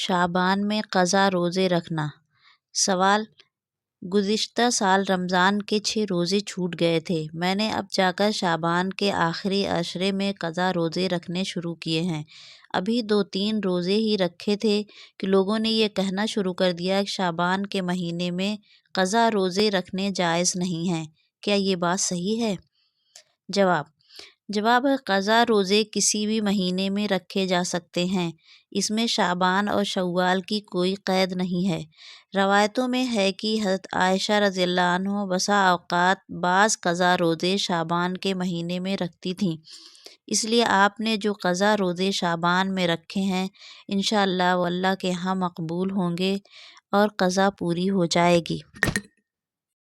شعبان میں قضا روزے رکھنا۔ سوال: گزشتہ سال رمضان کے 6 روزے چھوٹ گئے تھے، میں نے اب جا کر شعبان کے آخری عشرے میں قضا روزے رکھنے شروع کیے ہیں۔ ابھی 2-3 روزے ہی رکھے تھے کہ لوگوں نے یہ کہنا شروع کر دیا کہ شعبان کے مہینے میں قضا روزے رکھنے جائز نہیں ہیں، کیا یہ بات صحیح ہے؟ جواب ہے، قضا روزے کسی بھی مہینے میں رکھے جا سکتے ہیں، اس میں شعبان اور شوال کی کوئی قید نہیں ہے۔ روایتوں میں ہے کہ حضرت عائشہ رضی اللہ عنہ بسا اوقات بعض قضا روزے شعبان کے مہینے میں رکھتی تھیں، اس لیے آپ نے جو قضا روزے شعبان میں رکھے ہیں انشاءاللہ وہ اللہ کے ہاں مقبول ہوں گے اور قضا پوری ہو جائے گی۔